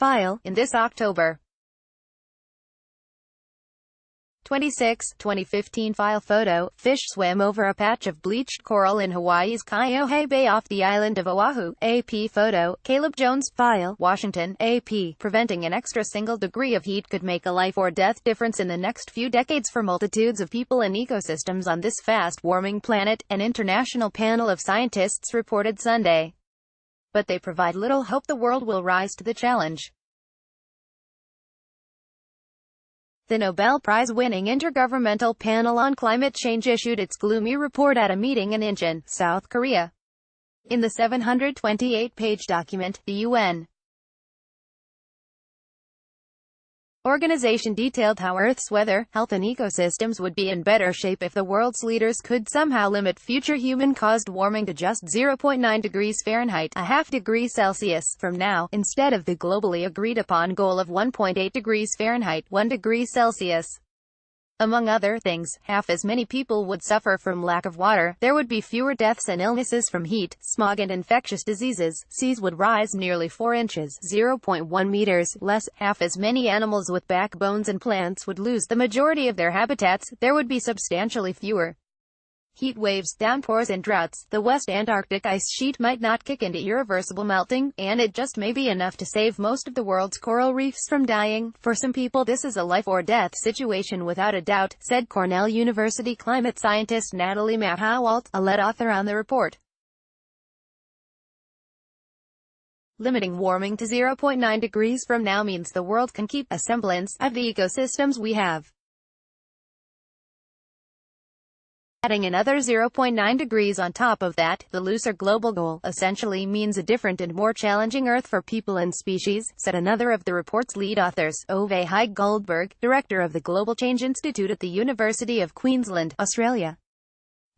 file, in this October 26, 2015 file photo. Fish swam over a patch of bleached coral in Hawaii's Kaiohai Bay off the island of Oahu. AP photo. Caleb Jones file, Washington, AP. Preventing an extra single degree of heat could make a life or death difference in the next few decades for multitudes of people and ecosystems on this fast-warming planet, an international panel of scientists reported Sunday. But they provide little hope the world will rise to the challenge. The Nobel Prize-winning Intergovernmental Panel on Climate Change issued its gloomy report at a meeting in Incheon, South Korea. In the 728-page document, the UN organization detailed how Earth's weather, health and ecosystems would be in better shape if the world's leaders could somehow limit future human-caused warming to just 0.9 degrees Fahrenheit, a half degree Celsius, from now, instead of the globally agreed-upon goal of 1.8 degrees Fahrenheit, 1 degree Celsius. Among other things, half as many people would suffer from lack of water, there would be fewer deaths and illnesses from heat, smog and infectious diseases, seas would rise nearly 4 inches (0.1 meters) less, half as many animals with backbones and plants would lose the majority of their habitats, there would be substantially fewer heat waves, downpours and droughts, the West Antarctic ice sheet might not kick into irreversible melting, and it just may be enough to save most of the world's coral reefs from dying. For some people this is a life-or-death situation without a doubt, said Cornell University climate scientist Natalie Mahawalt, a lead author on the report. Limiting warming to 0.9 degrees from now means the world can keep a semblance of the ecosystems we have. Adding another 0.9 degrees on top of that, the looser global goal, essentially means a different and more challenging Earth for people and species, said another of the report's lead authors, Ove Haig Goldberg, director of the Global Change Institute at the University of Queensland, Australia.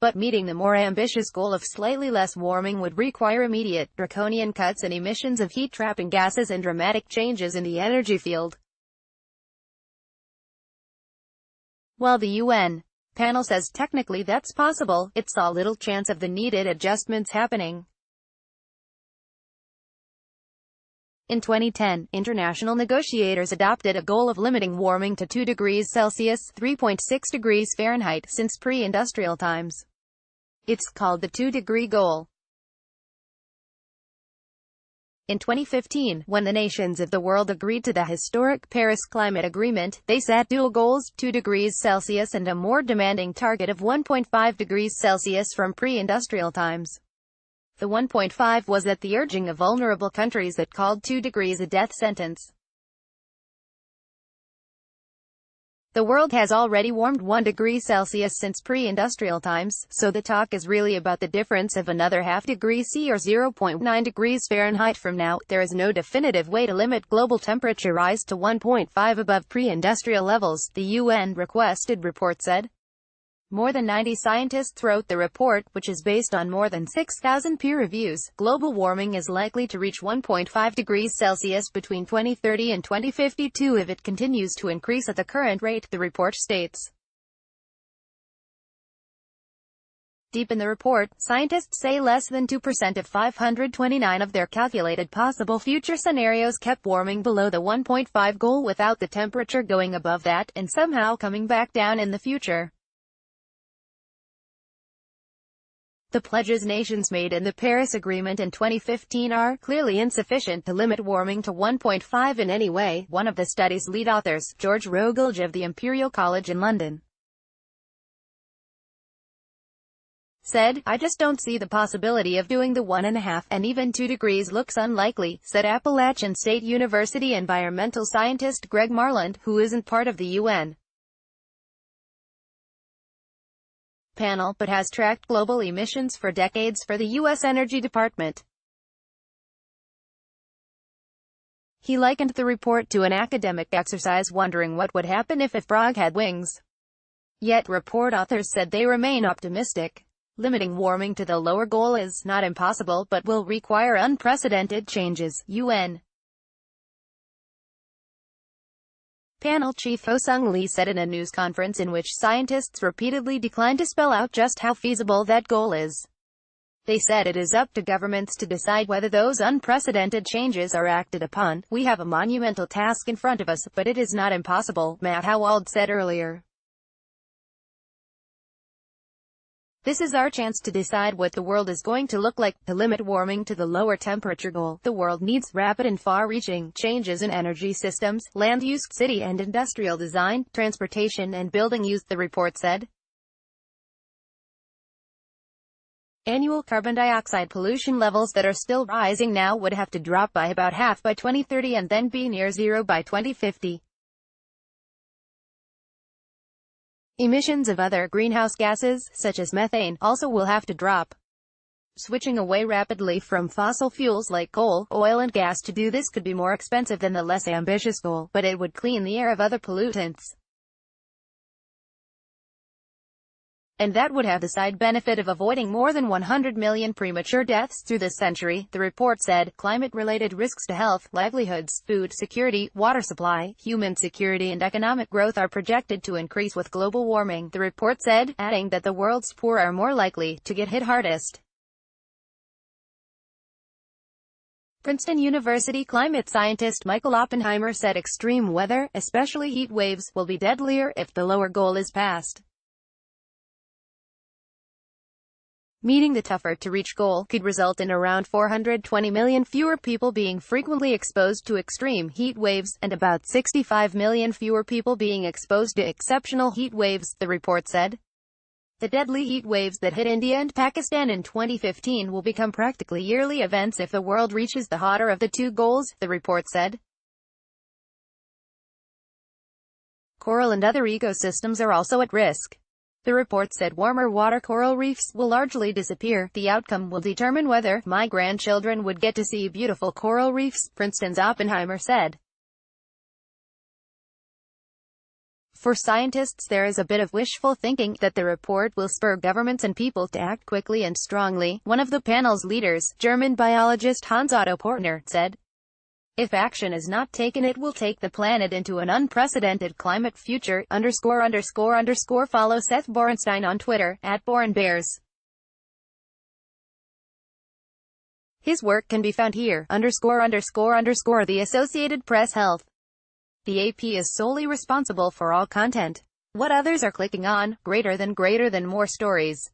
But meeting the more ambitious goal of slightly less warming would require immediate, draconian cuts in emissions of heat-trapping gases and dramatic changes in the energy field. While the UN panel says technically that's possible, it saw little chance of the needed adjustments happening. In 2010, international negotiators adopted a goal of limiting warming to 2 degrees Celsius, 3.6 degrees Fahrenheit, since pre-industrial times. It's called the 2-degree goal. In 2015, when the nations of the world agreed to the historic Paris Climate Agreement, they set dual goals, 2 degrees Celsius and a more demanding target of 1.5 degrees Celsius from pre-industrial times. The 1.5 was at the urging of vulnerable countries that called 2 degrees a death sentence. The world has already warmed 1 degree Celsius since pre-industrial times, so the talk is really about the difference of another half degree C or 0.9 degrees Fahrenheit from now. There is no definitive way to limit global temperature rise to 1.5 above pre-industrial levels, the UN requested report said. More than 90 scientists wrote the report, which is based on more than 6,000 peer reviews. Global warming is likely to reach 1.5 degrees Celsius between 2030 and 2052 if it continues to increase at the current rate, the report states. Deep in the report, scientists say less than 2% of 529 of their calculated possible future scenarios kept warming below the 1.5 goal without the temperature going above that, and somehow coming back down in the future. The pledges nations made in the Paris Agreement in 2015 are clearly insufficient to limit warming to 1.5 in any way, one of the study's lead authors, George Routledge of the Imperial College in London, said, "I just don't see the possibility of doing the 1.5, and even 2 degrees looks unlikely," said Appalachian State University environmental scientist Greg Marland, who isn't part of the UN panel, but has tracked global emissions for decades for the U.S. Energy Department. He likened the report to an academic exercise wondering what would happen if a frog had wings. Yet report authors said they remain optimistic. Limiting warming to the lower goal is not impossible but will require unprecedented changes, UN panel chief Ho Sung Lee said in a news conference in which scientists repeatedly declined to spell out just how feasible that goal is. They said it is up to governments to decide whether those unprecedented changes are acted upon. We have a monumental task in front of us, but it is not impossible, Matt Howald said earlier. This is our chance to decide what the world is going to look like. To limit warming to the lower temperature goal, the world needs rapid and far-reaching changes in energy systems, land use, city and industrial design, transportation and building use, the report said. Annual carbon dioxide pollution levels that are still rising now would have to drop by about half by 2030 and then be near zero by 2050. Emissions of other greenhouse gases, such as methane, also will have to drop. Switching away rapidly from fossil fuels like coal, oil and gas to do this could be more expensive than the less ambitious goal, but it would clean the air of other pollutants. And that would have the side benefit of avoiding more than 100 million premature deaths through this century, the report said. Climate-related risks to health, livelihoods, food security, water supply, human security and economic growth are projected to increase with global warming, the report said, adding that the world's poor are more likely to get hit hardest. Princeton University climate scientist Michael Oppenheimer said extreme weather, especially heat waves, will be deadlier if the lower goal is passed. Meeting the tougher-to-reach goal could result in around 420 million fewer people being frequently exposed to extreme heat waves, and about 65 million fewer people being exposed to exceptional heat waves, the report said. The deadly heat waves that hit India and Pakistan in 2015 will become practically yearly events if the world reaches the hotter of the two goals, the report said. Coral and other ecosystems are also at risk. The report said warmer water coral reefs will largely disappear. The outcome will determine whether my grandchildren would get to see beautiful coral reefs, Princeton's Oppenheimer said. For scientists, there is a bit of wishful thinking that the report will spur governments and people to act quickly and strongly, one of the panel's leaders, German biologist Hans-Otto Portner, said. If action is not taken, it will take the planet into an unprecedented climate future, _____. Follow Seth Borenstein on Twitter, @BorenBears. His work can be found here, _____. The Associated Press Health. The AP is solely responsible for all content. What others are clicking on, greater than more stories.